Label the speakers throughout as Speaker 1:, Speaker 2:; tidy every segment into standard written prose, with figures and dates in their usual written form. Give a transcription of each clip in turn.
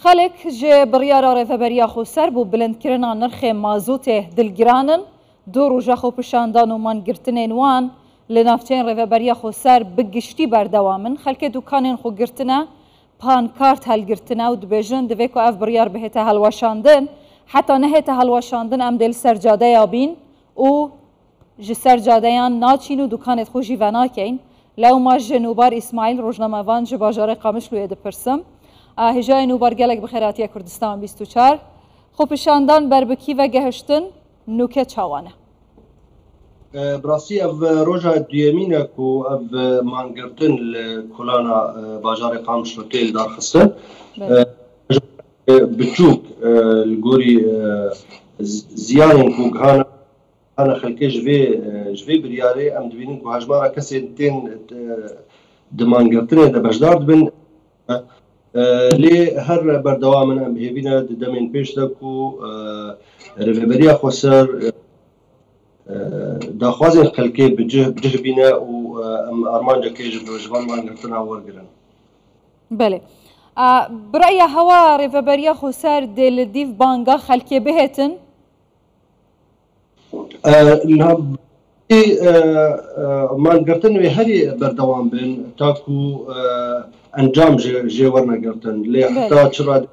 Speaker 1: خەڵک ji biryara rêveberiya Xweser bû bilindkirina nirxê mazotê dilgiranin. Du roja xwepişandan û mangirtinên wan li navçeyên rêveberiya Xweser bi giştî berdewam in. Xelkê dûkanên xwe girtine, pankart helgirtine û dibêjin divê ku ev biryar bihête helweşandin. Heta nehête helweşandin em dê li ser cadeya bîn û ji ser cadeyan naçîn û dûkanê xwe jî venakeyn. Lewma ji Nûbar İsmaîl rojnamevan ji bajarê Qamişloyê dipirsim. Hêjayê Nûbar gelek bi xêratiya Kurdistan 24. Xwepişandan berbikî ve gehiştin nûke çawan e.
Speaker 2: Birastî ev roja duyemîn e ku ev mangirtin li kulana bajarê Qamişlo tê li darxistin. Biçûk li gorî ziyanên ku gihana xelkê ji vê biryarê em dibînin ku hejmara kesên tên di mangirtinê de bejdar dibin. Lê her berdewamin em hêvîne di demên pêş de ku rêveberiya Xweser daxwazên xelkê bicih bîne û em armancekê ji van mangirtina wergirin.
Speaker 1: Belê. Bi reya hewa rêveberiya Xweser dê li dîv banga xelkê bihêtin?
Speaker 2: Mangirtin wê herî berdewam bin ta ku encam jê wernegirtin. Lê heta çira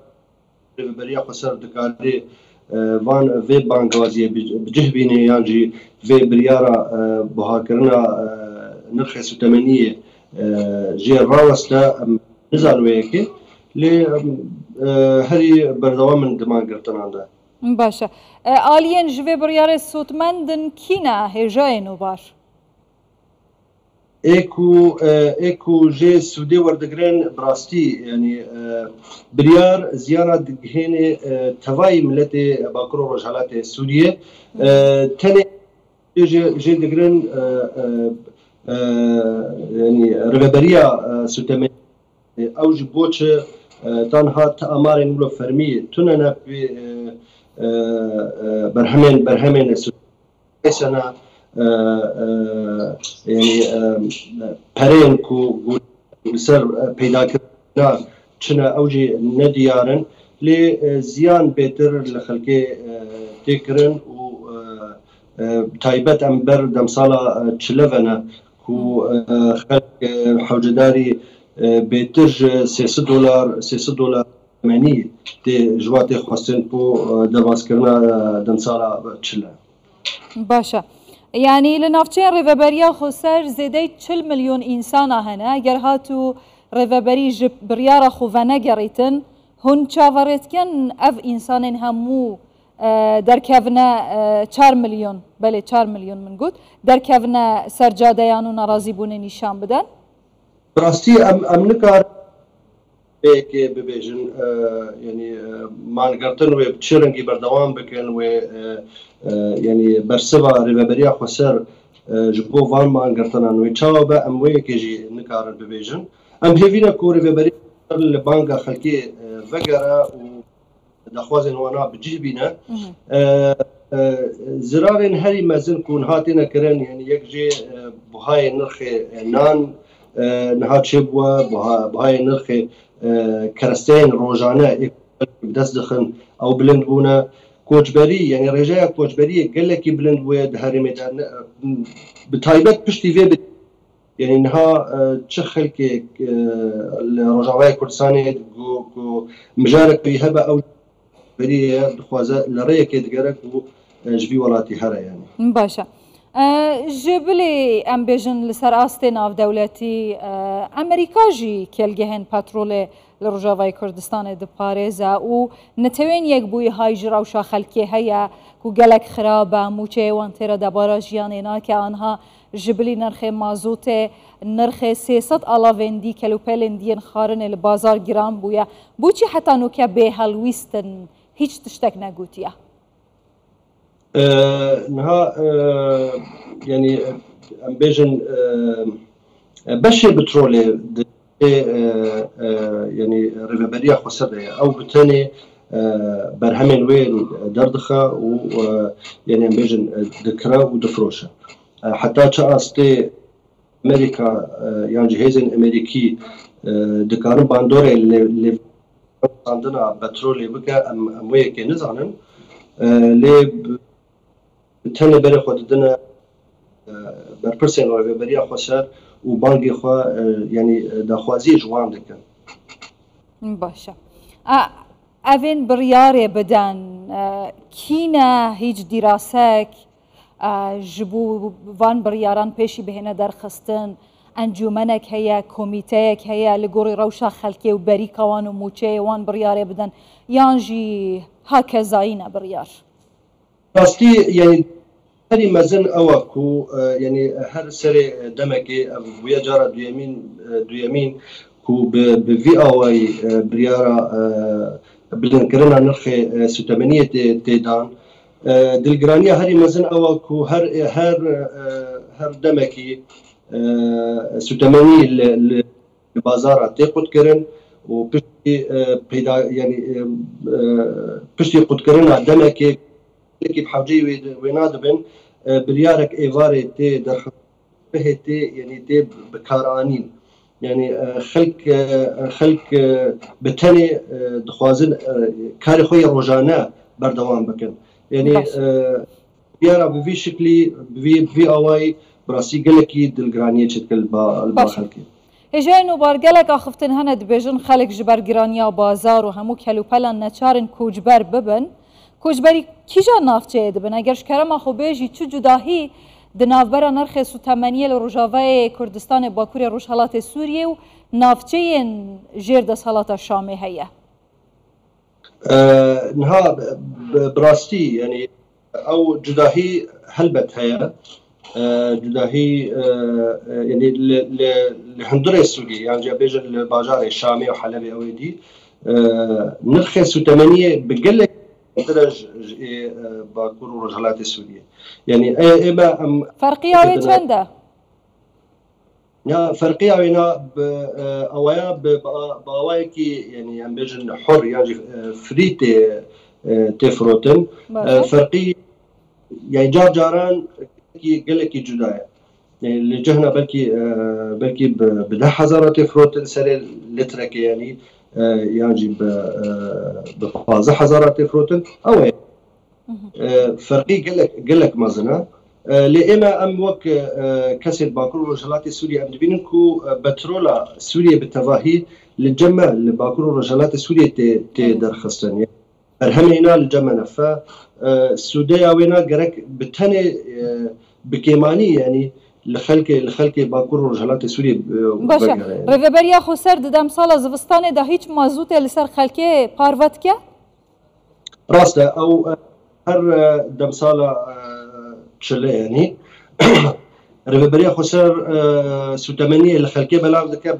Speaker 2: rêveberiya Xweser dikarî van vê bangaziyê bicih bîne yan jî vê biryara buharkirina nirxê sûtemeniyê jê raweste em nizan wê yekê. Lê herî berdewam in di mangirtinan de.
Speaker 1: Başa. Aliyên ji vê biryarê sûtmendin kî ne hêjayê Nûbar?
Speaker 2: Ê ku jê Sûdê werdigirin birastî yanî biryar ziyana digihêne tevayê milletê Bakurê Rojhilatê Sûriyê tenê jê digirin yanî rêveberiya sûtemenî ew ji bo çi tanha ti amarên wilo fermî tunene berhemên Sûdê yani perên ku li ser peydakirina çine ew jî nediyarin lê ziyan bêtir li xelkê tê kirin û taybet em ber demsala çilev ne ku xelk hewcedarî bêtir ji $300 menî tê ji wan tê xwestin ku derbazkirina demsala çile.
Speaker 1: Başa. Yani li navçeyên rêveberiya Xweser zêdey 40 milyon insana hene. Eger hatû rêveberî ji biryara xwe venegerîtin, hûn çaverêtken ev însanên hemû derkevine 4 milyon, belê 4 milyon min got, derkevine ser cadeyan û nerazîbûnê nîşan bidin?
Speaker 2: Birastî em nikarin pêkê bibêjin yanî mangirtin wê bi çi rengî berdewam bikin wê yani bersiva rêveberiya Xweser ji bo van mangirtinan wê çawa be em wê yekê jî nikarin bibêjin. Em hêvîne ku rêveberiya Xweser li banga xelkê vegere û daxwazên wana bicih bîne. Zirarên herî mezin ku niha têne kirin yani yek jê buhayê nirxê nan niha çêbûye, buhayê nirxê keresteyên rojane dest dixin ew bilind bûne. Koçberî yani rêjeya koçberiyê gelekî bilind bûye di herêmê de bi taybet piştî vê yani niha çi xelkek li Rojavayê Kurdistanê ku mijarek wî hebe ew berîye dixwaze li rêyekê digerek û ji vî welatî here yani.
Speaker 1: Başa. Ji bilê em bêjin li ser astê navdewletî Amerîka jî kelgehên petrolê li Rojavayê Kurdistanê diparêze û netewên yekbûyî hay ji rewşa xelkê heye ku gelek xirab e mûçeyê wan tê re debara jiyanê nake anha ji bilî nirxê mazotê nirxê 300 alavên dî kelûpelên dîyên xwarinê li bazar giran bûye. Bûçî heta nûke bêhelwîstin hiç tiştek negotiye?
Speaker 2: Niha yani em bêjin beşê petrolê yani rêveberiya Xweser de ye ew bi tenê berhemên wê derdixe û yani em bêjin dikire û difroşe. Heta çi astê Amerika yan cihêzên Amerîkî dikarin bandorê lê عندنا بترول بكا ام ويكي نزعنن لي تاني بري خودنا برپرسین ڕێبەریا خۆسەر و بانگی خوا ینی داخوازی جوان دەکەن.
Speaker 1: باشە ئەڤێن بڕیارێ بدەن کینە هیچ دیراسەک ji bo van biryaran pêşî bihêne derxistin encûmenek heye komîteyek heye li gorî rewşa xelkê û berîka wan û mûçeyê wan biryarê bidin yan jî hakezayî ne biryar.
Speaker 2: Rastî yani herî mezin ew ku yani her serê demekê ev buya cara duyemîn ku bi vî awayî biryara bilindkirina nirxê sûtemeniyê tê dan dilgiraniya herî mezin ew ku her demekî sûtemenî li bazara tê qutkirin û piştî qutkirina demekê ki hewceyê wê nadibin biryarek êvarê tê derxistê tê yani tê bikaranîn yani xelk bi tenê dixwazin karê xwe yê rojane berdewam bikin yani biryara bi vî şiklî bi vî awayî bi rastî gelekî dilgiraniyê çêdikir li ba xelkê.
Speaker 1: Hêjeyên û bargelek axiftin hene dibêjin xelek ji ber giraniya bazar û hemû kelûpelan neçarin koçber bibin. Koçberî kîja navçeyê dibin eger ji kerema xwe bêjî çi cudahî di navbera nirxê sûtemeniyê li Rojavayê Kurdistanê Bakurê Rojhilatê Sûriyê û navçeyên jêr desthelata Şamê heye.
Speaker 2: Niha bi rastî yani ew cudahî helbet heye cudahî yani li hundirê Sûriyê yan bêjin li bajarê Şamê û Helebê ew ê dî nirxê sûtemeniyê bi gelek درج باكور ورجالات سوريا يعني اما
Speaker 1: فرقيه وين چنده
Speaker 2: يا فرقيه وين اويا باوايكي يعني ام بيجن حر يعني فريتي تفروتن فرقي يعني جاران كي قالك جدايه يعني لجهنا بلكي ب 10,000 تفروتن سنه لترك يعني يعني ب 15,000 تفروتن او فرقي قال لك مازنا لإما ام وك كسر باكور رجالات سوريا ام دبينكو بترولا سوريا بالتفاهي للجمع لباكور رجالات سوريا تي درخصتن يعني ارهمينا للجمع نفا السوداء وينا قرك بتاني بكيماني يعني لخلك باكور رجالات سوريا
Speaker 1: باشا ريفبريا خوسر ددم سالا زوستانê da hiç mazûtê li ser xelkê parvet ke
Speaker 2: rast e ew her demsala çile yani rêveberiya xweser sûtemeniyê li xelkê belav dike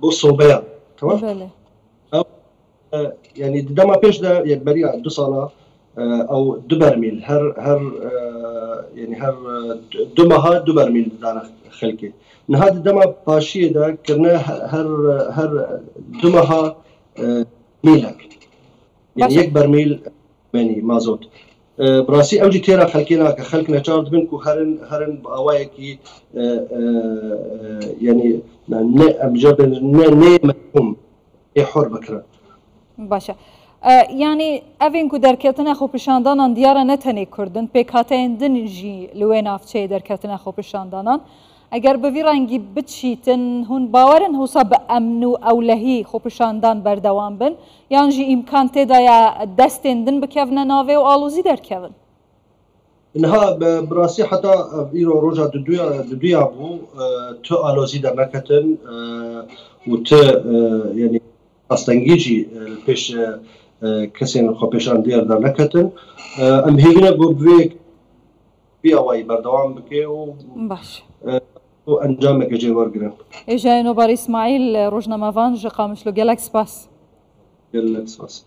Speaker 2: bo sobeyan tamam yani di dema pêş de yekberiya 2 sala ew 2 bermîl her yani her 2 meha 2 bermîl didane xelkê niha di dema paşiyê de kirine her 2 meha mîlek yani 1 bermîl menî mazot براسي اوجي تيرا خلكينا كخلك نشار دبن كو هرن باوايكي يعني نه امجد نه مفهوم حر بكره
Speaker 1: باشا يعني اوین کو درکتن خو پشاندانان دیاره نتنی کردن پیکاتین دنجی لوی نافچه درکتن خو پشاندانان اگر به وی رنگی بچیتن هون باورن حسا به امن و اولهی خو پشاندان بردوام بن یان جی امکان تدا یا دستین دن بکونا ناوی و آلوزی درکون
Speaker 2: انها براسي حتى ايرو روجا دویا بو تو آلوزی در نکتن و تو يعني استنگیجی پیش کسی خو پشاندیر در نکتن ام هیگنا بو بی اوای بردوام بکه و
Speaker 1: باش
Speaker 2: و انجام که ورگرن
Speaker 1: اجای نوبار اسماعیل روزنامه‌وان قامش لو گلکس پاس
Speaker 2: گلکس پاس